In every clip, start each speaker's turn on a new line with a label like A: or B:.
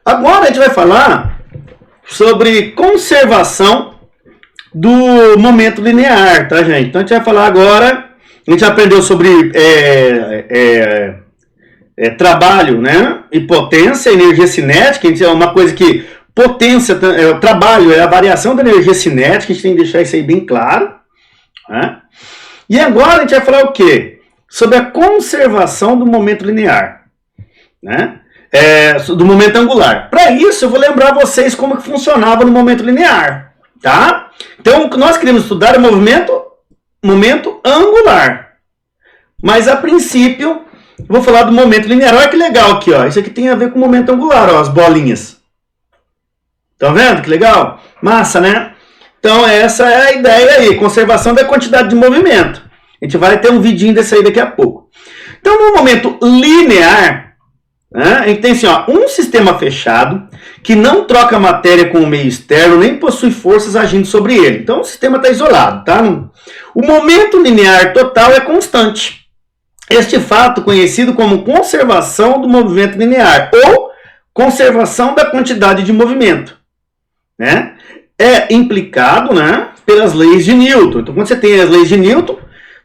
A: Agora a gente vai falar sobre conservação do momento linear, tá, gente? Então a gente vai falar agora, a gente aprendeu sobre trabalho, né? E potência, energia cinética. É uma coisa que potência, o trabalho é a variação da energia cinética, a gente tem que deixar isso aí bem claro, né? E agora a gente vai falar o quê? Sobre a conservação do momento linear, né? Do momento angular. Para isso, eu vou lembrar vocês como que funcionava no momento linear, tá? Então, o que nós queremos estudar é o momento angular. Mas, a princípio, eu vou falar do momento linear. Olha que legal aqui, ó. Isso aqui tem a ver com o momento angular, ó, as bolinhas. Estão vendo que legal? Massa, né? Então, essa é a ideia aí, conservação da quantidade de movimento. A gente vai ter um vidinho desse aí daqui a pouco. Então, no momento linear, né, a gente tem assim, ó, um sistema fechado que não troca matéria com o meio externo, nem possui forças agindo sobre ele. Então, o sistema está isolado, tá? O momento linear total é constante. Este fato conhecido como conservação do movimento linear ou conservação da quantidade de movimento, né? É implicado, né, pelas leis de Newton. Então, quando você tem as leis de Newton,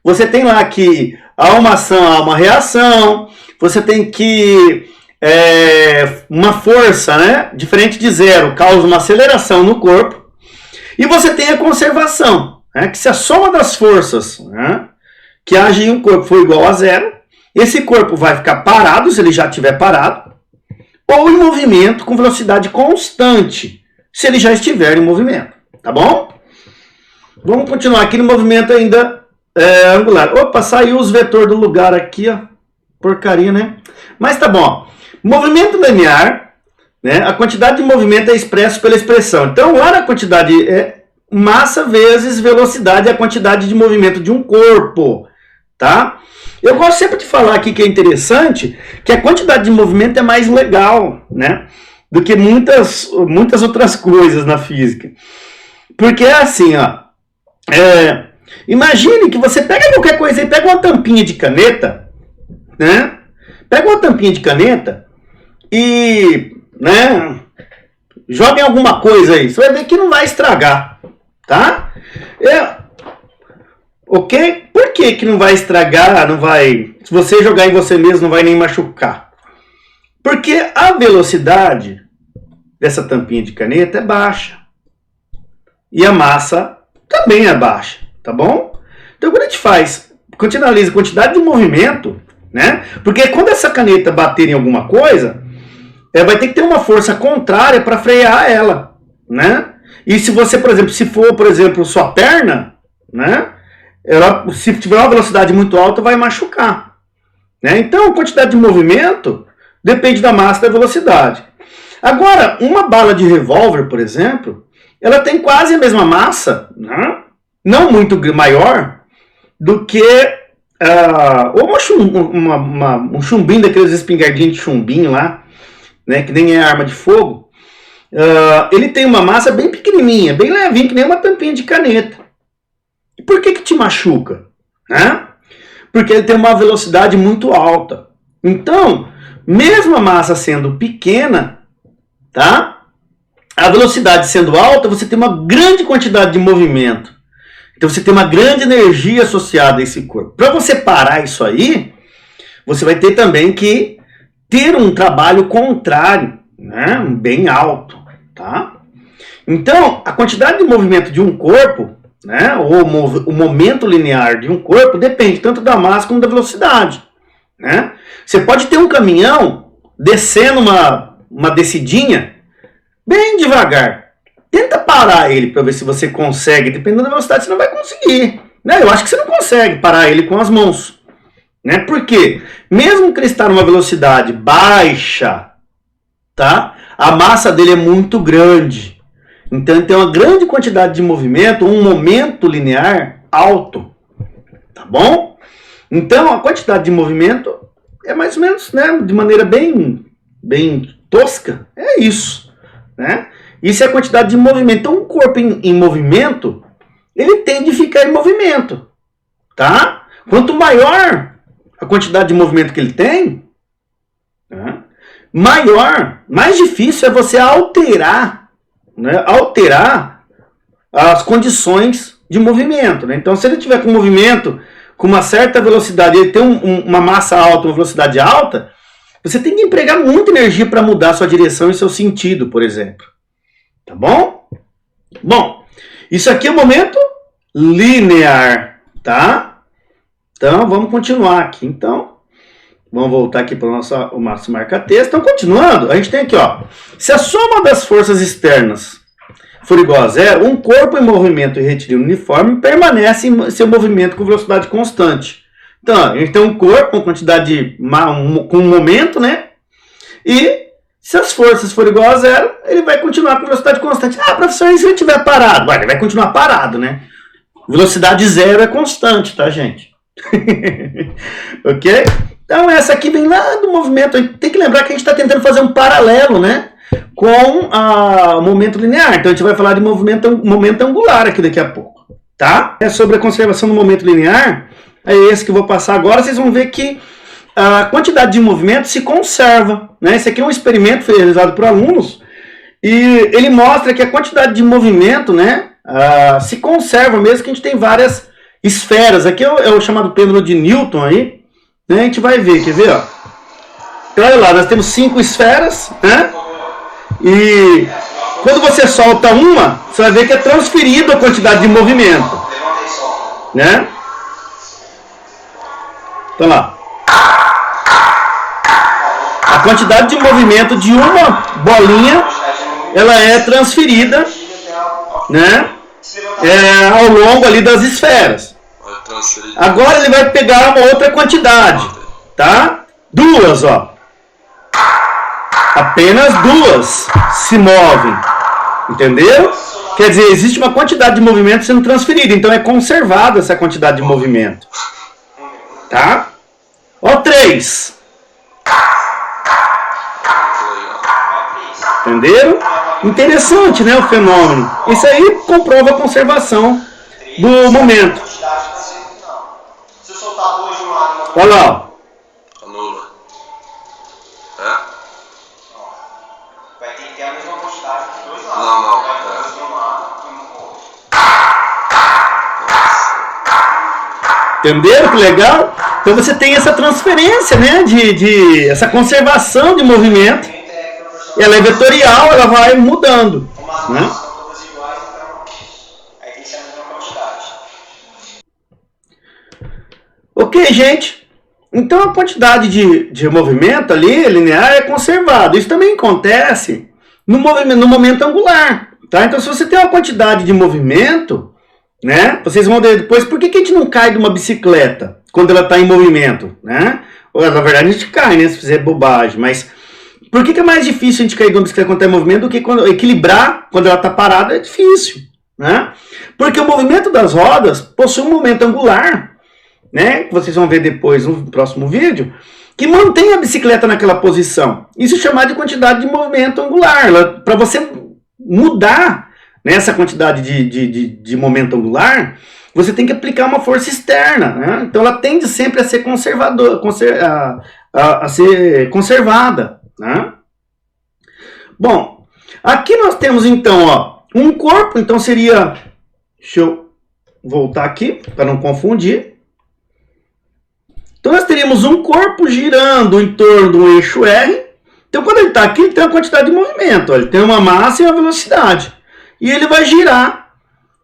A: você tem lá que há uma ação, há uma reação, você tem que uma força, né, diferente de zero, causa uma aceleração no corpo, e você tem a conservação, né, que se a soma das forças, né, que agem em um corpo for igual a zero, esse corpo vai ficar parado, se ele já estiver parado, ou em movimento com velocidade constante, se ele já estiver em movimento, tá bom? Vamos continuar aqui no movimento ainda angular. Opa, saiu os vetores do lugar aqui, ó. Porcaria, né? Mas tá bom. Movimento linear, né? A quantidade de movimento é expresso pela expressão. Então, lá na quantidade massa vezes velocidade é a quantidade de movimento de um corpo, tá? Eu gosto sempre de falar aqui que é interessante que a quantidade de movimento é mais legal, né? Do que muitas outras coisas na física. Porque é assim, ó. Imagine que você pega qualquer coisa aí, pega uma tampinha de caneta, né? Pega uma tampinha de caneta e, né, joga em alguma coisa aí. Você vai ver que não vai estragar, tá? Ok? Por que não vai estragar, não vai... Se você jogar em você mesmo, não vai nem machucar? Porque a velocidade dessa tampinha de caneta é baixa. E a massa também é baixa, tá bom? Então, quando a gente analisa a quantidade de movimento, né? Porque quando essa caneta bater em alguma coisa, vai ter que ter uma força contrária para frear ela, né? E se você, por exemplo, se for, por exemplo, sua perna, né? Ela, se tiver uma velocidade muito alta, vai machucar, né? Então, a quantidade de movimento depende da massa e da velocidade. Agora, uma bala de revólver, por exemplo, ela tem quase a mesma massa, né? Não muito maior, do que um chumbinho, daqueles espingardinhos de chumbinho lá, né? Que nem é arma de fogo. Ele tem uma massa bem pequenininha, bem levinha, que nem uma tampinha de caneta. E por que te machuca? Né? Porque ele tem uma velocidade muito alta. Então, mesmo a massa sendo pequena, tá? A velocidade sendo alta, você tem uma grande quantidade de movimento. Então você tem uma grande energia associada a esse corpo. Para você parar isso aí, você vai ter também que ter um trabalho contrário, né? Bem alto, tá? Então, a quantidade de movimento de um corpo, né? Ou o momento linear de um corpo depende tanto da massa como da velocidade, né? Você pode ter um caminhão descendo uma descidinha bem devagar. Tenta parar ele para ver se você consegue. Dependendo da velocidade, você não vai conseguir, né? Eu acho que você não consegue parar ele com as mãos, né? Por quê? Mesmo que ele está numa velocidade baixa, tá? A massa dele é muito grande. Então ele tem uma grande quantidade de movimento, um momento linear alto, tá bom? Então a quantidade de movimento é mais ou menos, né, de maneira bem tosca, é isso, né? Isso é a quantidade de movimento. Então um corpo em movimento, ele tende a ficar em movimento, tá? Quanto maior a quantidade de movimento que ele tem, né, mais difícil é você alterar, né, as condições de movimento, né? Então, se ele tiver com movimento com uma certa velocidade, ele tem uma massa alta, uma velocidade alta, você tem que empregar muita energia para mudar a sua direção e seu sentido, por exemplo. Tá bom? Bom, isso aqui é o momento linear, tá? Então, vamos continuar aqui. Então, vamos voltar aqui para o nosso marca-texto. Então, continuando, a gente tem aqui, ó. Se a soma das forças externas for igual a zero, um corpo em movimento e retilíneo uniforme permanece em seu movimento com velocidade constante. Então, a gente tem um corpo, uma quantidade, com um momento, né? E se as forças forem igual a zero, ele vai continuar com velocidade constante. Ah, professor, e se ele estiver parado? Ele vai continuar parado, né? Velocidade zero é constante, tá, gente? Ok? Então, essa aqui vem lá do movimento. Tem que lembrar que a gente está tentando fazer um paralelo, né? Com o momento linear. Então, a gente vai falar de momento angular aqui daqui a pouco, tá? É sobre a conservação do momento linear. É esse que eu vou passar agora. Vocês vão ver que a quantidade de movimento se conserva, né? Esse aqui é um experimento que foi realizado por alunos e ele mostra que a quantidade de movimento, né, se conserva mesmo que a gente tem várias esferas. Aqui é o chamado pêndulo de Newton aí, né? A gente vai ver, quer ver, ó? Então, olha lá, nós temos 5 esferas, né? E quando você solta uma, você vai ver que é transferido a quantidade de movimento, né? Então lá, a quantidade de movimento de uma bolinha, ela é transferida, né, ao longo ali das esferas. Agora ele vai pegar uma outra quantidade, tá? 2, ó. Apenas 2 se movem, entendeu? Quer dizer, existe uma quantidade de movimento sendo transferida, então é conservada essa quantidade de movimento. Tá? Ó, 3. Entenderam? Interessante, né, o fenômeno. Isso aí comprova a conservação do momento. Olha lá, ó.
B: Anula. É?
C: Vai ter que ter a mesma quantidade dos dois lados.
B: Não.
C: Vai ter dois de um lado e um do outro.
A: Entenderam que legal? Então você tem essa transferência, né, essa conservação de movimento. Ela é vetorial, ela vai mudando, né?
C: São todas iguais, então aí tem que ser a mesma quantidade.
A: Ok, gente? Então a quantidade de movimento ali, linear, é conservada. Isso também acontece no momento angular, tá? Então se você tem uma quantidade de movimento, né? Vocês vão ver depois por que a gente não cai de uma bicicleta quando ela está em movimento, né? Ou, na verdade a gente cai, né? Se fizer bobagem, mas por que é mais difícil a gente cair de uma bicicleta quando está em movimento do que equilibrar quando ela está parada? É difícil, né? Porque o movimento das rodas possui um momento angular, né? Que vocês vão ver depois no próximo vídeo, que mantém a bicicleta naquela posição. Isso é chamado de quantidade de movimento angular. Para você mudar, né, essa quantidade de momento angular, você tem que aplicar uma força externa, né? Então ela tende sempre a ser a ser conservada, né? Bom, aqui nós temos então, ó, um corpo. Então seria, deixa eu voltar aqui para não confundir. Então nós teríamos um corpo girando em torno do eixo R. Então quando ele está aqui, ele tem uma quantidade de movimento, ó, ele tem uma massa e uma velocidade. E ele vai girar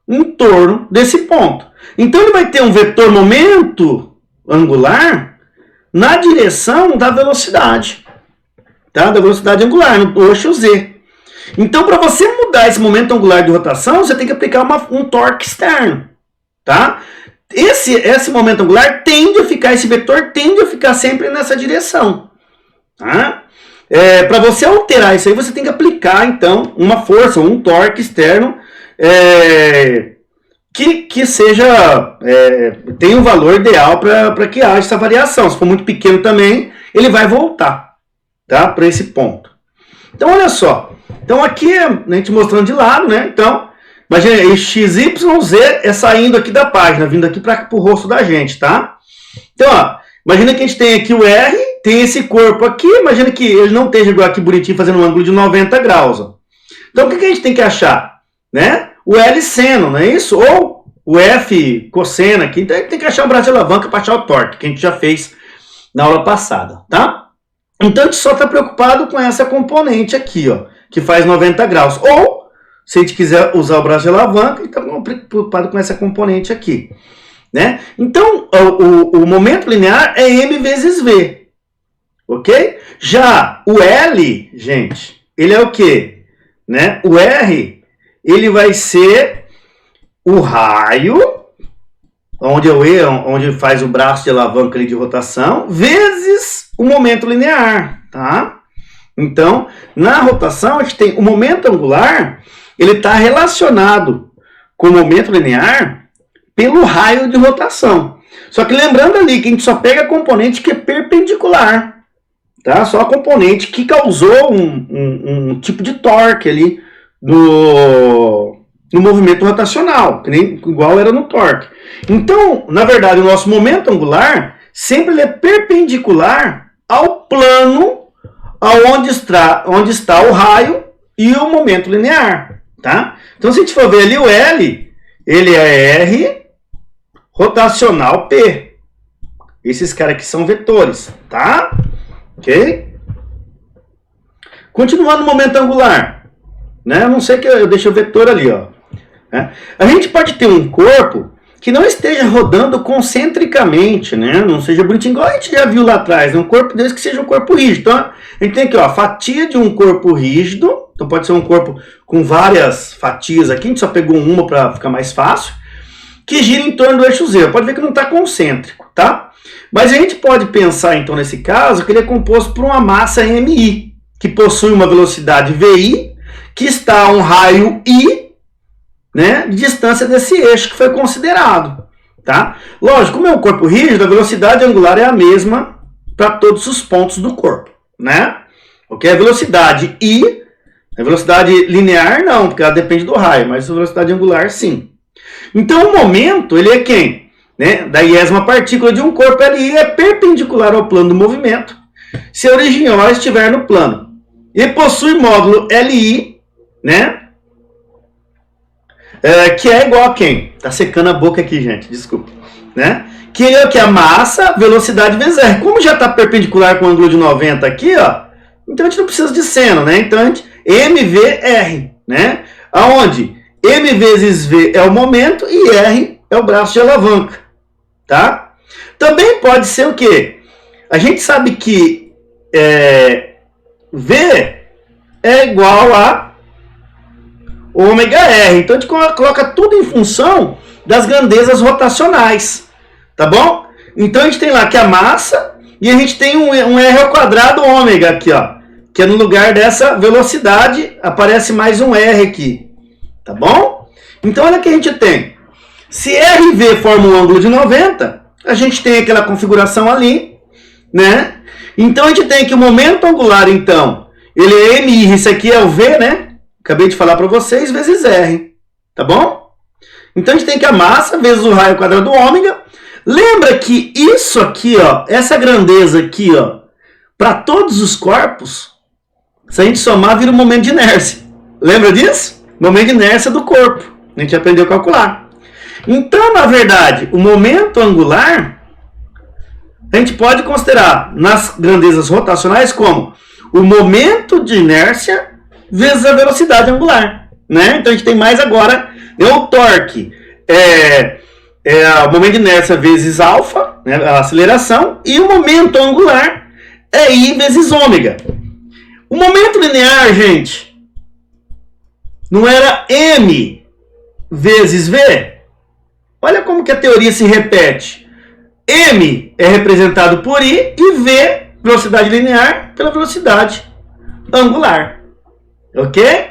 A: em torno desse ponto. Então ele vai ter um vetor momento angular na direção da velocidade, tá? Da velocidade angular, no eixo Z. Então para você mudar esse momento angular de rotação, você tem que aplicar um torque externo, tá? Esse momento angular tende a ficar, esse vetor tende a ficar sempre nessa direção, tá? Para você alterar isso aí, você tem que aplicar, então, uma força, um torque externo que seja, tenha um valor ideal para que haja essa variação. Se for muito pequeno também, ele vai voltar, tá, para esse ponto. Então, olha só. Então, aqui, a gente mostrando de lado, né? Então, imagina, XYZ é saindo aqui da página, vindo aqui para o rosto da gente, tá? Então, ó, imagina que a gente tem aqui o R, tem esse corpo aqui, imagina que ele não esteja igual aqui bonitinho, fazendo um ângulo de 90 graus. Ó. Então, o que a gente tem que achar? Né? O L seno, não é isso? Ou o F cosseno aqui. Então, a gente tem que achar o braço de alavanca para achar o torque, que a gente já fez na aula passada, tá? Então, a gente só está preocupado com essa componente aqui, ó, que faz 90 graus. Ou, se a gente quiser usar o braço de alavanca, a gente está preocupado com essa componente aqui. Né? Então, o momento linear é M vezes V. Ok? Já o L, gente, ele é o quê? Né? O R, ele vai ser o raio, onde é o E, onde faz o braço de alavanca ali de rotação, vezes o momento linear, tá? Então, na rotação, a gente tem o momento angular, ele está relacionado com o momento linear pelo raio de rotação. Só que lembrando ali que a gente só pega a componente que é perpendicular, tá? Só a componente que causou um tipo de torque ali no movimento rotacional, que nem igual era no torque. Então, na verdade, o nosso momento angular sempre ele é perpendicular ao plano onde está o raio e o momento linear, tá? Então, se a gente for ver ali o L, ele é R rotacional P. Esses caras aqui são vetores, tá? Ok? Continuando no momento angular, né? Eu não sei que eu deixo o vetor ali, ó. Né? A gente pode ter um corpo que não esteja rodando concentricamente, né? Não seja bonitinho, igual a gente já viu lá atrás, né? Um corpo desse que seja um corpo rígido. Então, a gente tem aqui, ó, a fatia de um corpo rígido. Então, pode ser um corpo com várias fatias aqui. A gente só pegou uma para ficar mais fácil. Que gira em torno do eixo Z. Pode ver que não está concêntrico, tá? Mas a gente pode pensar, então, nesse caso, que ele é composto por uma massa MI, que possui uma velocidade VI, que está a um raio I, né, de distância desse eixo que foi considerado, tá? Lógico, como é um corpo rígido, a velocidade angular é a mesma para todos os pontos do corpo, né? Ok? A velocidade I, a velocidade linear não, porque ela depende do raio, mas a velocidade angular sim. Então, o momento, ele é quem? Né? Da iésima partícula de um corpo, LI é perpendicular ao plano do movimento, se a origem O estiver no plano. E possui módulo LI, né? Que é igual a quem? Tá secando a boca aqui, gente, desculpa. Né? Que é o que? A massa, velocidade vezes R. Como já está perpendicular com o ângulo de 90 aqui, ó, então a gente não precisa de seno, né? Então, a gente, MVR, né? Aonde M vezes V é o momento e R é o braço de alavanca, tá? Também pode ser o quê? A gente sabe que V é igual a ômega R. Então, a gente coloca tudo em função das grandezas rotacionais, tá bom? Então, a gente tem lá que a massa e a gente tem um R ao quadrado ômega aqui, ó, que é no lugar dessa velocidade, aparece mais um R aqui. Tá bom? Então, olha o que a gente tem. Se R e V formam um ângulo de 90, a gente tem aquela configuração ali, né? Então, a gente tem que o momento angular, então, ele é MI, isso aqui é o V, né? Acabei de falar para vocês, vezes R. Tá bom? Então, a gente tem que a massa vezes o raio quadrado do ômega. Lembra que isso aqui, ó, essa grandeza aqui, ó, para todos os corpos, se a gente somar, vira um momento de inércia. Lembra disso? Momento de inércia do corpo. A gente aprendeu a calcular. Então, na verdade, o momento angular, a gente pode considerar nas grandezas rotacionais como o momento de inércia vezes a velocidade angular. Né? Então, a gente tem mais agora o torque. O momento de inércia vezes alfa, né, a aceleração, e o momento angular é I vezes ômega. O momento linear, gente, não era M vezes V? Olha como que a teoria se repete. M é representado por I e V, velocidade linear, pela velocidade angular. Ok?